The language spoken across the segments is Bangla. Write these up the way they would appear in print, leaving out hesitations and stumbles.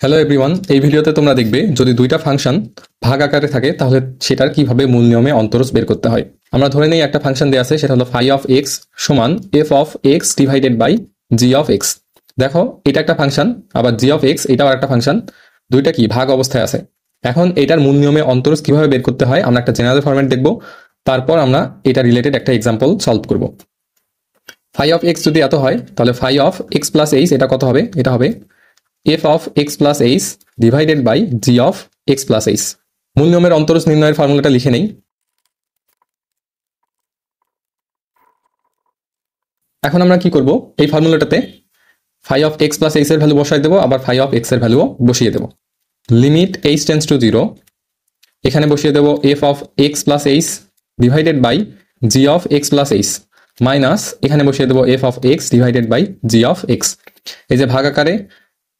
হ্যালো এভরিওয়ান, এই ভিডিওতে তোমরা দেখবে যদি দুইটা ফাংশন ভাগ আকারে থাকে তাহলে সেটার কিভাবে মূল নিয়মে অন্তরজ বের করতে হয়। আমরা ধরে নেই একটা ফাংশন দেওয়া আছে, সেটা হলো ফাই অফ এক্স সমান f of x divided by g of x. দেখো এটা একটা ফাংশন, আবার জি অফ এক্স এটাও একটা ফাংশন, দুইটা কি ভাগ অবস্থায় আছে। এখন এটার মূল নিয়মে অন্তরজ কিভাবে বের করতে হয় আমরা একটা জেনারেল ফরম্যাট দেখব, তারপর আমরা এটা রিলেটেড একটা এক্সাম্পল সলভ করব। ফাই অফ এক্স যদি এত হয় তাহলে phi of x plus h এটা কত হবে? এটা হবে f of x plus h divided by g of x plus h। মূল নিয়মের অন্তরজ নির্ণয়ের ফর্মুলাটা লিখে নেই। এখন আমরা কি করব, এই ফর্মুলাটাতে phi of x plus h এর ভ্যালু বসাই দেবো, আবার ফাই অফ x এর ভ্যালুও বসিয়ে দেবো। লিমিট h টেন্ডস টু 0, এখানে বসিয়ে দেবো f of x plus h divided by g of x plus h minus এখানে বসিয়ে দেবো f of x divided by g of x। এই যে ভাগ আকারে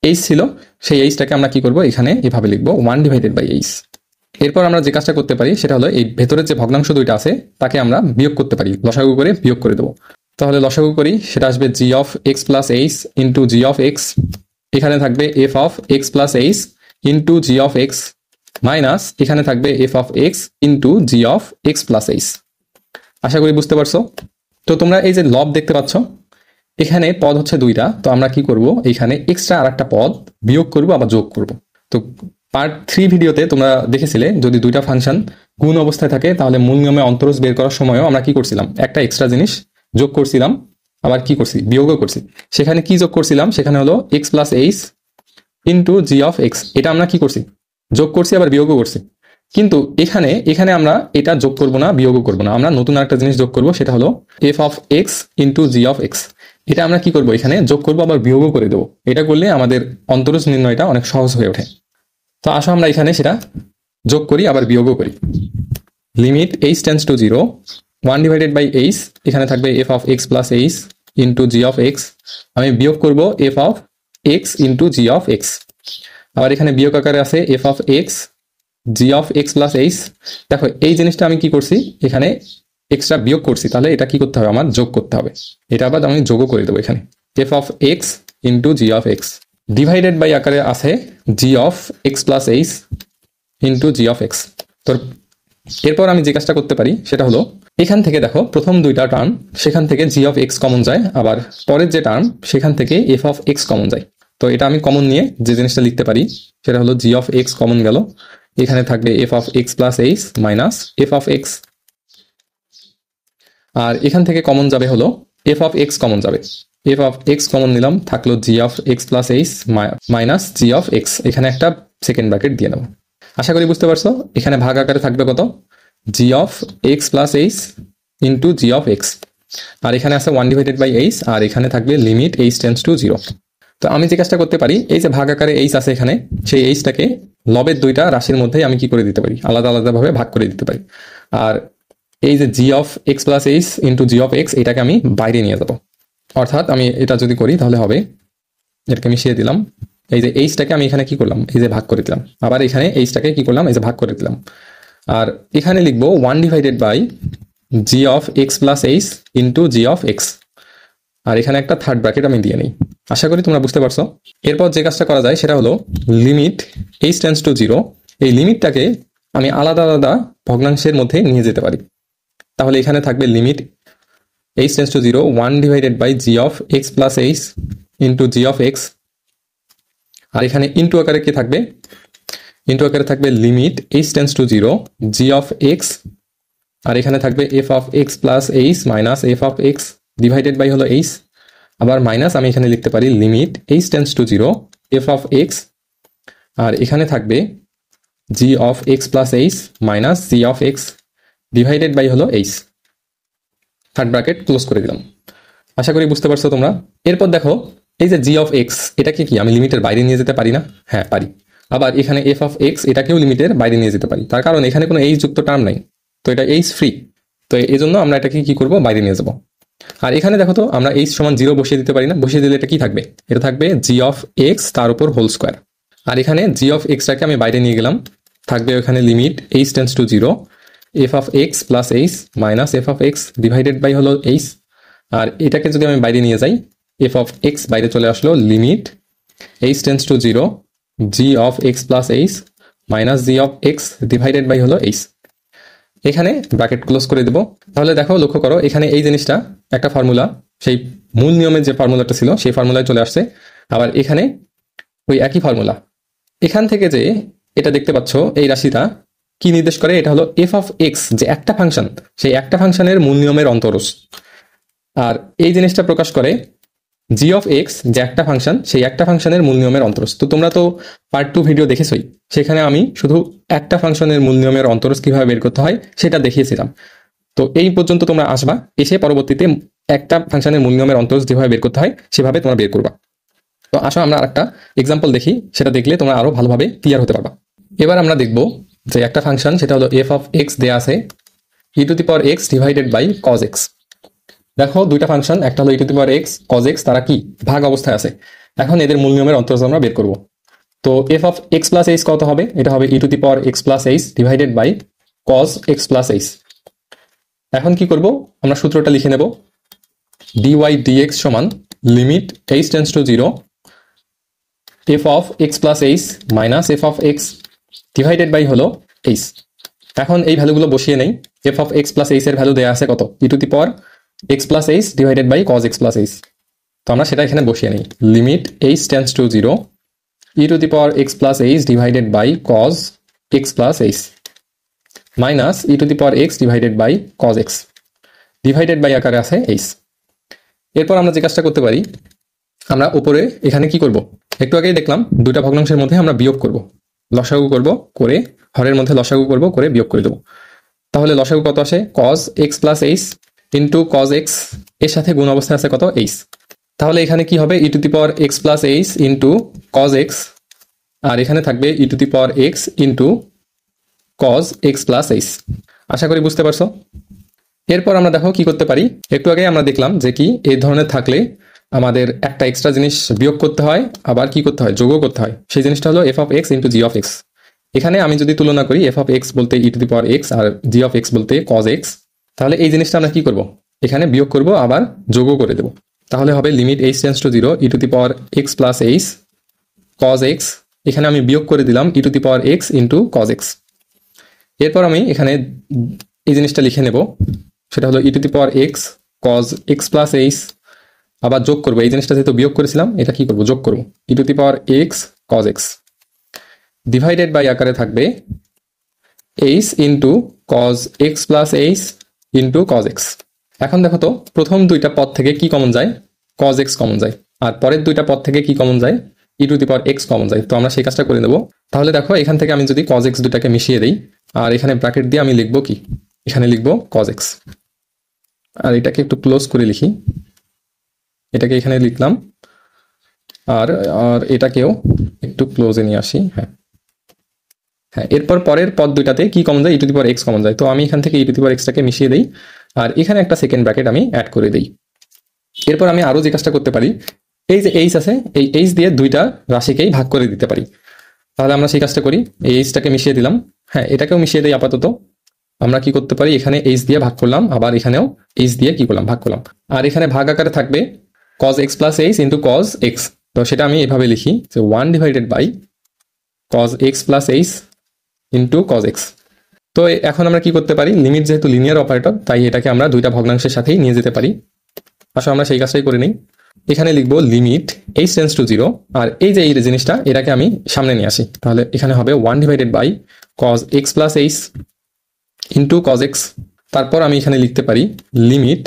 এইচ ছিল, সেই এইচটাকে আমরা কি করব, এখানে এভাবে লিখবো 1 ডিভাইডেড বাই এইচ। এরপর আমরা যে কাজটা করতে পারি সেটা হলো এই ভেতরের যে ভগ্নাংশ দুইটা আছে তাকে আমরা বিয়োগ করতে পারি, লসাগু করে বিয়োগ করে দেবো। তাহলে লসাগু করি, সেটা আসবে g of x plus h into g of x, এখানে থাকবে f of x plus h into g of x minus এখানে থাকবে f of x into g of x plus h. আশা করি বুঝতে পারছো। তো তোমরা এই যে লব দেখতে পাচ্ছ, এখানে পদ হচ্ছে দুইটা, তো আমরা কি করব, এখানে এক্সট্রা আর একটা পদ বিয়োগ করব আবার যোগ করব। তো পার্ট 3 ভিডিওতে তোমরা দেখেছিলে যদি দুইটা ফাংশন গুণ অবস্থায় থাকে তাহলে মূল নিয়মে অন্তরজ বের করার সময়ও আমরা কি করছিলাম, একটা এক্সট্রা জিনিস যোগ করছিলাম, আবার কি করছি, বিয়োগও করছি। সেখানে কি যোগ করছিলাম, সেখানে হলো x plus h into g of x, এটা আমরা কি করছি, যোগ করছি আবার বিয়োগও করছি। কিন্তু এখানে এখানে আমরা এটা যোগ করব না, বিয়োগও করব না, আমরা নতুন একটা জিনিস যোগ করব, সেটা হলো f of x into g of x. এটা আমরা কি করব, এখানে যোগ করব আবার বিয়োগও করে দেবো। এটা করলে আমাদের অন্তরজ নির্ণয়টা অনেক সহজ হয়ে ওঠে। তো আসো আমরা এখানে সেটা যোগ করি আবার বিয়োগও করি। Limit h tends to 0, 1 divided by h, এখানে থাকবে f of x plus h into g of x. আমি বিয়োগ করব f of x into g of x, আবার এখানে বিয়োগ আকারে আছে f of x g of x plus h. দেখো এই জিনিসটা আমি কি করছি, এখানে এক্সট্রা বিয়োগ করছি, তাহলে এটা কি করতে হবে, আমার যোগ করতে হবে। এটা আবার আমি যোগও করে দেবো, এখানে f of x into g of x divided by আকারে আছে g of x plus h into g of x. তো এরপর আমি যে কাজটা করতে পারি সেটা হলো, এখান থেকে দেখো প্রথম দুইটা টার্ম সেখান থেকে জি অফ এক্স কমন যায়, আবার পরের যে টার্ম সেখান থেকে এফ অফ এক্স কমন যায়। তো এটা আমি কমন নিয়ে যে জিনিসটা লিখতে পারি সেটা হলো জি অফ এক্স কমন গেল, এখানে থাকবে f of x plus h minus f of x, আর এখান থেকে কমন যাবে হলো এফ অফ এক্স কমন যাবে, এফ অফ এক্স কমন নিলাম, থাকলো g of x plus h minus g of x, এখানে একটা সেকেন্ড ব্র্যাকেট দিয়ে নেব। আশা করি বুঝতে পারছো। এখানে ভাগ আকারে থাকবে কত, g of x plus h into g of x, আর এখানে আছে 1 ডিভাইডেড বাই এইচ, আর এখানে থাকবে লিমিট এইচ টেন্ডস টু 0। তো আমি যে কাজটা করতে পারি, এই যে ভাগ আকারে এইচ আছে এখানে, সেই এইচটাকে লবের দুইটা রাশির মধ্যেই আমি কি করে দিতে পারি, আলাদা আলাদাভাবে ভাগ করে দিতে পারি। আর এই যে g of x plus h into g of x, এটাকে আমি বাইরে নিয়ে যাব। অর্থাৎ আমি এটা যদি করি তাহলে হবে, এটাকে মিশিয়ে দিলাম, এই যে এইচটাকে আমি এখানে কি করলাম, এই যে ভাগ করে দিলাম, আবার এখানে এইচটাকে কি করলাম, এই যে ভাগ করে দিলাম, আর এখানে লিখবো 1 divided by g of x plus h into g of x, আর এখানে একটা থার্ড ব্র্যাকেট আমি দিয়ে নিই। আশা করি তোমরা বুঝতে পারছো। এরপর যে কাজটা করা যায় সেটা হলো লিমিট এইচ টেন্ডস টু 0, এই লিমিটটাকে আমি আলাদা আলাদা ভগ্নাংশের মধ্যে নিয়ে যেতে পারি। তাহলে এখানে থাকবে limit h tends to 0, 1 divided by g of x plus h into g of x, আর এখানে ইন্টু আকারে কি থাকবে, ইন্টু আকারে থাকবে limit h tends to 0 g of x, আর এখানে থাকবে f of x plus h minus f of x divided by হলো এইচ, আবার মাইনাস আমি এখানে লিখতে পারি limit h tends to 0 f of x, আর এখানে থাকবে g of x plus h minus g of x divided by হলো এইচ, থার্ড ব্র্যাকেট ক্লোজ করে দিলাম। আশা করি বুঝতে পারছো তোমরা। এরপর দেখো এই যে জি অফ এক্স, এটাকে কি আমি লিমিটের বাইরে নিয়ে যেতে পারি না? হ্যাঁ পারি। আবার এখানে এফ অফ এক্স, এটাকেও লিমিটের বাইরে নিয়ে যেতে পারি, তার কারণ এখানে কোনো এইচ যুক্ত টার্ম নাই, তো এটা এইচ ফ্রি, তো এই জন্য আমরা এটাকে কি করব, বাইরে নিয়ে যাব। আর এখানে দেখো তো আমরা এইচ সমান 0 বসিয়ে দিতে পারি না, বসিয়ে দিলে এটা কি থাকবে, এটা থাকবে জি অফ এক্স তার উপর হোল স্কোয়ার, আর এখানে জি অফ এক্সটাকে আমি বাইরে নিয়ে গেলাম, থাকবে ওখানে limit h tends to 0 f of x plus h minus f of x divided by হলো এইচ, আর এটাকে যদি আমি বাইরে নিয়ে যাই, এফ অফ এক্স বাইরে চলে আসলো, limit h tends to 0 g of x plus h minus g of x divided by হলো এইচ। এখানে ব্র্যাকেট ক্লোজ করে দেব। তাহলে দেখো, লক্ষ্য করো, এখানে এই জিনিসটা একটা ফর্মুলা, সেই মূল নিয়মের যে ফর্মুলাটা ছিল সেই ফর্মুলায় চলে আসছে। আবার এখানে ওই একই ফর্মুলা। এখান থেকে যে এটা দেখতে পাচ্ছ, এই রাশিটা কি নির্দেশ করে? এটা হলো এফ অফ এক্স, যে একটা ফাংশন, সেই একটা ফাংশনের মূল নিয়মের অন্তরজ। আর এই জিনিসটা প্রকাশ করে জি অফ এক্স, যে একটা ফাংশন, সেই একটা ফাংশনের মূল নিয়মের অন্তরজ। তো তোমরা তো পার্ট 2 ভিডিও দেখেছই, সেখানে আমি শুধু একটা ফাংশনের মূল নিয়মের অন্তরজ কিভাবে বের করতে হয় সেটা দেখিয়েছিলাম। তো এই পর্যন্ত তোমরা আসবা, এসে পরবর্তীতে একটা ফাংশনের মূল নিয়মের অন্তরজ যেভাবে বের করতে হয় সেভাবে তোমরা বের করবা। তো আসো আমরা আরেকটা এক্সাম্পল দেখি, সেটা দেখলে তোমরা আরো ভালোভাবে ক্লিয়ার হতে পারবা। এবার আমরা দেখব যে একটা ফাংশন, সেটা হলো এফ অফ এক্স দেয়া আছে e to the power x divided by cos x. দেখো, দুইটা ফাংশন, একটা হলো e to the power x, cos x, তারা কি ভাগ অবস্থায় আছে। এখন এদের মূল নিয়মের অন্তর্জ আমরা বের করব। তো f of x plus h কত হবে? এটা হবে e to the power x plus h divided by cos x plus h. এখন কি করব? আমরা সূত্রটা লিখে নেব, ডিওয়াই ডিএক্স সমান limit h tends to zero f of x plus h minus f of x divided by হলো এইচ। এখন এই ভ্যালুগুলো বসিয়ে নেই। F of x plus h এর ভ্যালু দেওয়া আছে কত? ই to the power x plus h divided by cos x plus h. তো আমরা সেটা এখানে বসিয়ে নিই, limit h tends to zero e to the power x plus h divided by cos x plus h minus e to the power x divided by cos x divided by আকারে আছে এইচ। এরপর আমরা যে কাজটা করতে পারি, আমরা উপরে এখানে কি করব? একটু আগেই দেখলাম দুইটা ভগ্নাংশের মধ্যে আমরা বিয়োগ করব, লসাগু করব, করে হরের মধ্যে লসাগু করব, করে বিয়োগ করে দেবো। তাহলে লসাগু কত আসে? Cos x plus h into cos x, এর সাথে গুণ অবস্থায় আছে কত? এইচ। তাহলে এখানে কি হবে? E to the power x plus h into cos x, আর এখানে থাকবে e to the power x into cos x plus h. আশা করি বুঝতে পারছো। এরপর আমরা দেখো কি করতে পারি। একটু আগে আমরা দেখলাম যে কি এই ধরনের থাকলে আমাদের একটা এক্সট্রা জিনিস বিয়োগ করতে হয়, আবার কি করতে হয়? যোগও করতে হয়। সেই জিনিসটা হলো f of x into g of x. এখানে আমি যদি তুলনা করি, এফ অফ এক্স বলতে e to the power x আর জি অফ এক্স বলতে কজ এক্স, তাহলে এই জিনিসটা আমরা কি করব? এখানে বিয়োগ করব, আবার যোগও করে দেব। তাহলে হবে limit h tends to zero e to the power x plus h cos x, এখানে আমি বিয়োগ করে দিলাম e to the power x into cos x. এরপর আমি এখানে এই জিনিসটা লিখে নেব, সেটা হলো e to the power x cos x plus h, আবার যোগ করবো, এই জিনিসটা যেহেতু বিয়োগ করেছিলাম এটা কি করবো? যোগ করবো, e to the power x cos x divided by আকারে থাকবে h into cos x plus h into cos x. এখন দেখো তো, প্রথম দুইটা পদ থেকে কি কমন যায়? কজ এক্স কমন যায়। আর পরের দুইটা পদ থেকে কি কমন যায়? E to the power x common যায়। তো আমরা সেই কাজটা করে নেব। তাহলে দেখো, এখান থেকে আমি যদি কজ এক্স দুটাকে মিশিয়ে দিই, আর এখানে ব্র্যাকেট দিয়ে আমি লিখবো কি? এখানে লিখবো কজ এক্স, আর এটাকে একটু ক্লোজ করে লিখি, এটাকে এখানে লিখলাম, আর আর এটাকেও একটু ক্লোজে নিয়ে আসি। হ্যাঁ, এরপর পরের পদ দুইটাতে কি কমন যায়? E to the power x common যায়। তো আমি এখান থেকে ই টু দি পাওয়ার এক্সটাকে মিশিয়ে দিই, আর এখানে একটা সেকেন্ড ব্র্যাকেট আমি অ্যাড করে দিই। এরপর আমি আরো যে কাজটা করতে পারি, এই যে এইচ আছে, এই এইচ দিয়ে দুইটা রাশিকেই ভাগ করে দিতে পারি। তাহলে আমরা সেই কাজটা করি, এই এইচটাকে মিশিয়ে দিলাম, হ্যাঁ এটাকেও মিশিয়ে দিই আপাতত। আমরা কি করতে পারি? এখানে এইচ দিয়ে ভাগ করলাম, আবার এখানেও এইচ দিয়ে কি করলাম? ভাগ করলাম। আর এখানে ভাগ আকারে থাকবে cos x plus h into cos x. তো সেটা আমি এভাবে লিখি যে 1 divided by cos x plus h into cos x. তো এখন আমরা কি করতে পারি? লিমিট যেহেতু লিনিয়ার অপারেটর, তাই এটাকে আমরা দুইটা ভগ্নাংশের সাথেই নিয়ে যেতে পারি। আসলে আমরা সেই কাজটাই করে নিই। এখানে লিখবো limit h tends to zero, আর এই যে এই জিনিসটা, এটাকে আমি সামনে নিয়ে আসি। তাহলে এখানে হবে 1 divided by cos x plus h into cos x. তারপর আমি এখানে লিখতে পারি limit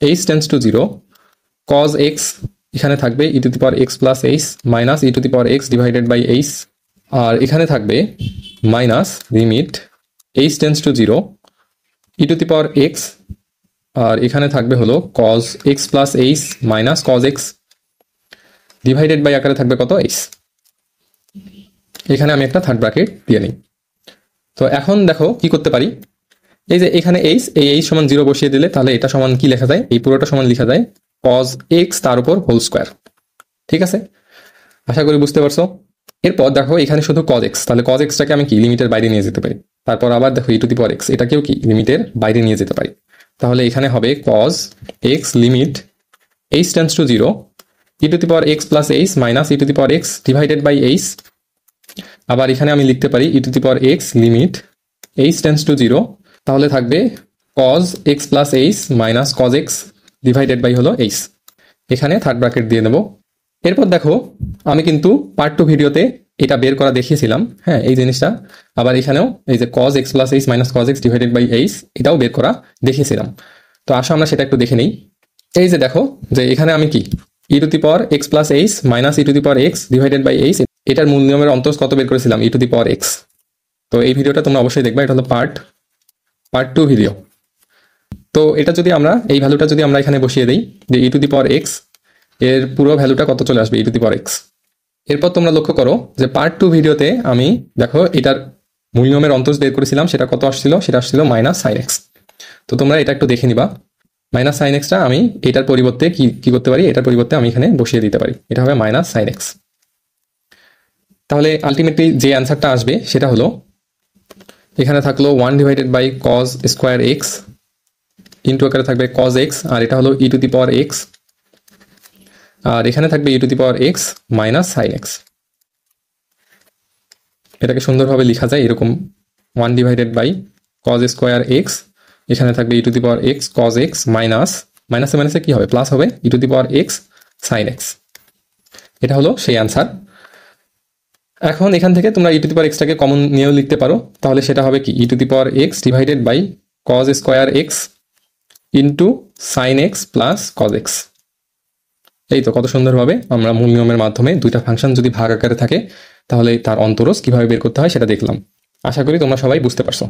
h tends to zero cos x, এখানে থাকবে e to the power x plus h minus e to the power x divided by h, আর এখানে থাকবে minus limit h tends to zero e to the power x, আর এখানে থাকবে হলো cos x plus h minus cos x divided by আকারে থাকবে কত? এইচ। এখানে আমি একটা থার্ড ব্র্যাকেট দিয়ে নিই। তো এখন দেখো কি করতে পারি, এই যে এখানে এইচ, এই এইচ সমান 0 বসিয়ে দিলে তাহলে এটা সমান কি লেখা যায়? এই পুরোটা সমান লেখা যায় কজ এক্স তার উপর হোল স্কোয়ার। ঠিক আছে, আশা করি বুঝতে পারছো। এরপর দেখো এখানে শুধু কজ এক্স, তাহলে কজ এক্সটাকে আমি কি লিমিটের বাইরে নিয়ে যেতে পারি। তারপর আবার দেখো ই টু দি পাওয়ার এক্স, এটাকেও কি লিমিটের বাইরে নিয়ে যেতে পারি। তাহলে এখানে হবে cos x limit h tends to zero e to the power x plus h minus e to the power x divided by h, আবার এখানে আমি লিখতে পারি e to the power x limit h tends to 0, তাহলে থাকবে cos x plus h minus cos x divided by হলো এইচ। এখানে থার্ড ব্র্যাকেট দিয়ে নেব। এরপর দেখো আমি কিন্তু পার্ট 2 ভিডিওতে এটা বের করা দেখিয়েছিলাম, হ্যাঁ এই জিনিসটা। আবার এখানেও এই যে cos x plus h minus cos x divided by h এটাও বের করা দেখিয়েছিলাম। তো আসো আমরা সেটা একটু দেখে নিই। এই যে দেখো যে এখানে আমি কি e to the power x plus h minus e to the power x divided by h, এটার মূল নিয়মের অন্তর কত বের করেছিলাম ই টু দি পাওয়ার এক্স। তো এই ভিডিওটা তোমরা অবশ্যই দেখবা, এটা হলো পার্ট 2 ভিডিও। তো এটা যদি আমরা এই ভ্যালুটা যদি আমরা এখানে বসিয়ে দিই যে ই টু দি পাওয়ার এক্স, এর পুরো ভ্যালুটা কত চলে আসবে ই টু দি পাওয়ার এক্স। এরপর তোমরা লক্ষ্য করো যে পার্ট 2 ভিডিওতে আমি দেখো এটার মূল নিয়মের অন্তর বের করেছিলাম, সেটা কত আসছিল, সেটা আসছিল মাইনাস সাইন এক্স। তো তোমরা এটা একটু দেখে নিবা। মাইনাস সাইন এক্সটা আমি এটার পরিবর্তে কি করতে পারি, এটার পরিবর্তে আমি এখানে বসিয়ে দিতে পারি, এটা হবে মাইনাস সাইন এক্স। তাহলে আলটিমেটলি যে অ্যান্সারটা আসবে সেটা হলো এখানে থাকলো 1 divided by cos square x into আকারে থাকবে কজ এক্স, আর এটা হলো e to the power x, আর এখানে থাকবে e to the power x minus sine x. এটাকে সুন্দরভাবে লেখা যায় এরকম 1 divided by cos square x, এখানে থাকবে e to the power x cos x minus মাইনাসে মাইনাসে কি হবে প্লাস হবে e to the power x sine x. এটা হলো সেই অ্যান্সার। এখন এখান থেকে তোমরা ই টু দি পাওয়ার এক্সটাকে কমন নিয়েও লিখতে পারো, তাহলে সেটা হবে কি e to the power x divided by cos square x into sin x plus cos x. এই তো কত সুন্দরভাবে আমরা মূল নিয়মের মাধ্যমে দুইটা ফাংশন যদি ভাগ আকারে থাকে তাহলে তার অন্তরজ কিভাবে বের করতে হয় সেটা দেখলাম। আশা করি তোমরা সবাই বুঝতে পারছো।